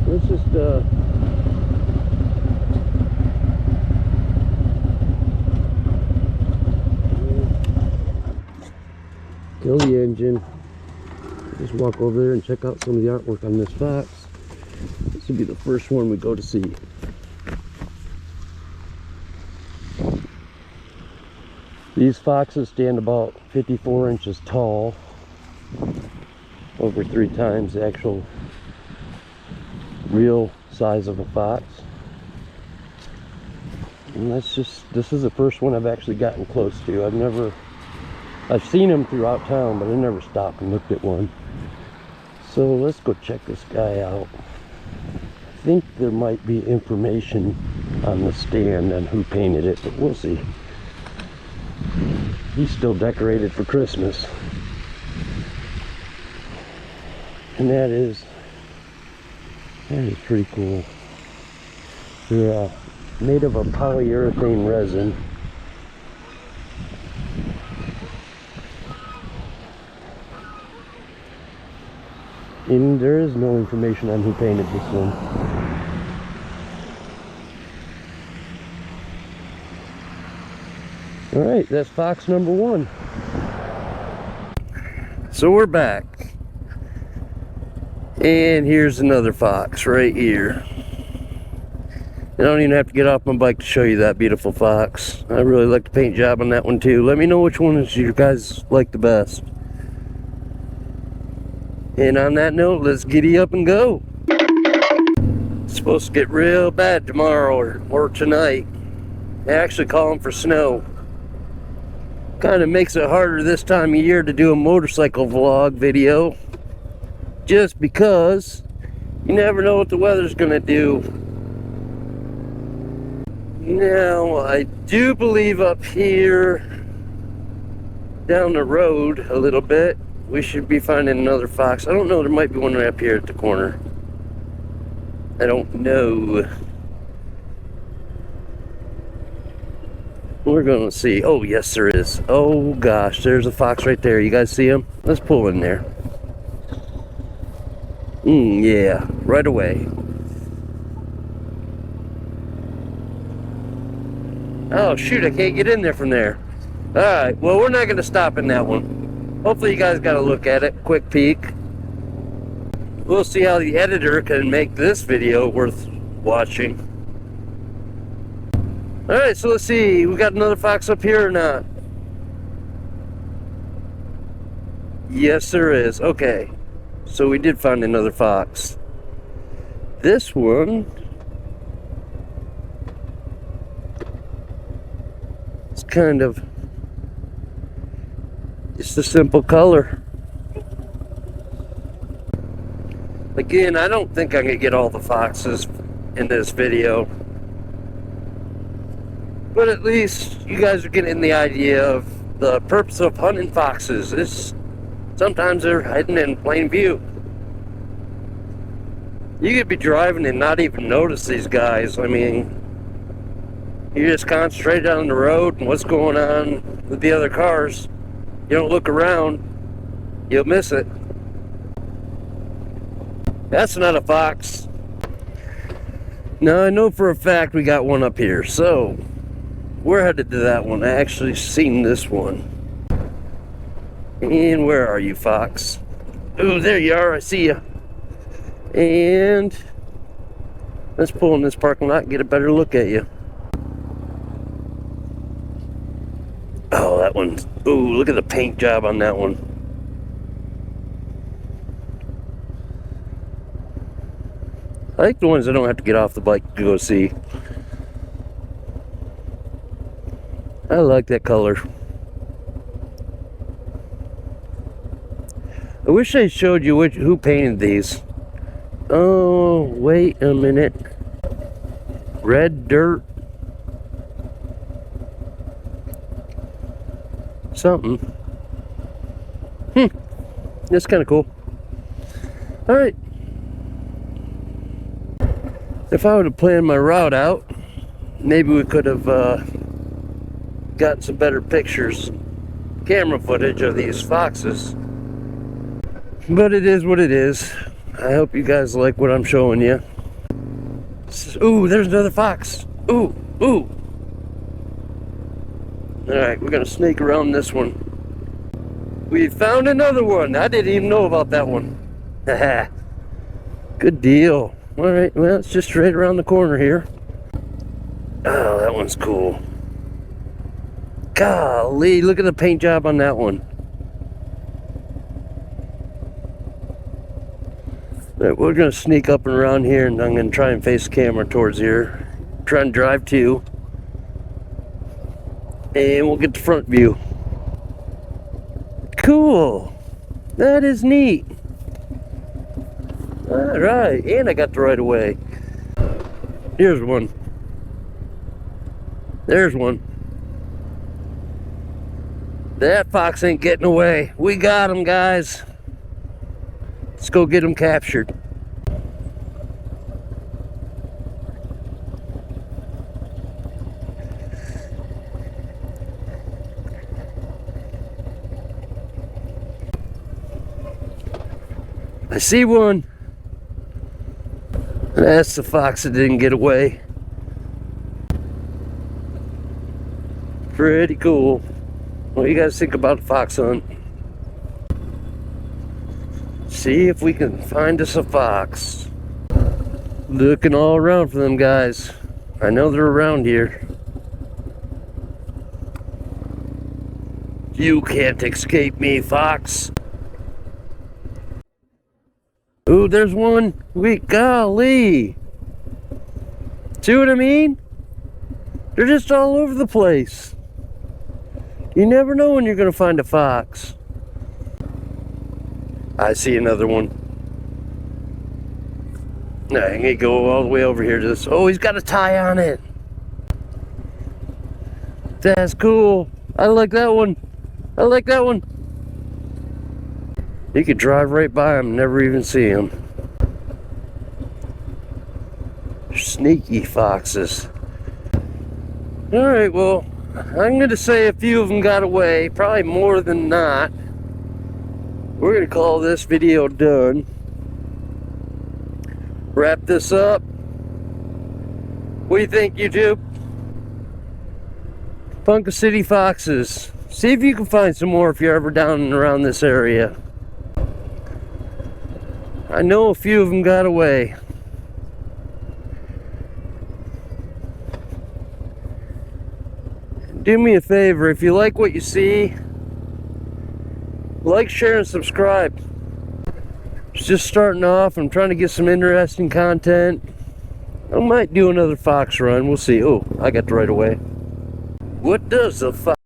let's just kill the engine. Just walk over there and check out some of the artwork on this fox. This will be the first one we go to see. These foxes stand about 54 inches tall, over 3 times the actual real size of a fox. And this is the first one I've actually gotten close to. I've seen them throughout town, but I never stopped and looked at one. So let's go check this guy out. I think there might be information on the stand on who painted it, but we'll see. He's still decorated for Christmas. And that is pretty cool. They're made of a polyurethane resin. And there is no information on who painted this one. Alright, that's fox number 1. So we're back. And here's another fox right here. I don't even have to get off my bike to show you that beautiful fox. I really like the paint job on that one too. Let me know which one is you guys like the best. And on that note, let's giddy up and go. It's supposed to get real bad tomorrow or tonight. They're actually calling for snow. Kind of makes it harder this time of year to do a motorcycle vlog video, just because you never know what the weather's gonna do. Now, I do believe up here down the road a little bit we should be finding another fox. I don't know, there might be one right up here at the corner. I don't know. We're gonna see. Oh, yes there is. Oh gosh, there's a fox right there. You guys see him? Let's pull in there. Yeah, right away. Oh shoot, I can't get in there from there. Alright, well we're not gonna stop in that one. Hopefully you guys got a look at it, quick peek. We'll see how the editor can make this video worth watching. Alright, so let's see, we got another fox up here or not? Yes there is. Okay, so we did find another fox. This one, it's kind of just a simple color. Again, I don't think I can get all the foxes in this video, but at least you guys are getting the idea of the purpose of hunting foxes. Sometimes they're hiding in plain view. You could be driving and not even notice these guys. I mean, you just concentrate on the road and what's going on with the other cars. You don't look around, you'll miss it. That's not a fox. Now I know for a fact we got one up here, so we're headed to that one. I actually seen this one. And where are you, fox? Oh, there you are, I see you. And let's pull in this parking lot and get a better look at you. Oh, that one. Ooh, look at the paint job on that one. I like the ones I don't have to get off the bike to go see. I like that color. I wish I showed you who painted these. Oh, wait a minute. Red dirt. Something. That's kind of cool. Alright. If I would have planned my route out, maybe we could have gotten some better pictures, camera footage of these foxes. But it is what it is. I hope you guys like what I'm showing you. Ooh, there's another fox. Ooh, ooh. Alright, we're gonna snake around this one. We found another one. I didn't even know about that one. Haha. Good deal. Alright, well, it's just right around the corner here. Oh, that one's cool. Golly, look at the paint job on that one. Right, we're gonna sneak up and around here, and I'm gonna try and face the camera towards here. Try and drive too. And we'll get the front view. Cool. That is neat. Alright, and I got the right of way. Here's one. There's one. That fox ain't getting away. We got him, guys. Let's go get him captured. I see one. That's the fox that didn't get away. Pretty cool. What do you guys think about the fox hunt? See if we can find us a fox. Looking all around for them, guys. I know they're around here. You can't escape me, fox. Ooh, there's one. Golly. See what I mean? They're just all over the place. You never know when you're going to find a fox. I see another one. Now, I'm going to go all the way over here to this. Oh, he's got a tie on it. That's cool. I like that one. I like that one. You could drive right by him and never even see him. Sneaky foxes. Alright, well, I'm going to say a few of them got away. Probably more than not. We're going to call this video done. Wrap this up. What do you think, YouTube? Ponca City foxes. See if you can find some more if you're ever down and around this area. I know a few of them got away. Do me a favor, if you like what you see, like, share, and subscribe. It's just starting off. I'm trying to get some interesting content. I might do another fox run. We'll see. Oh, I got the right of way. What does a fox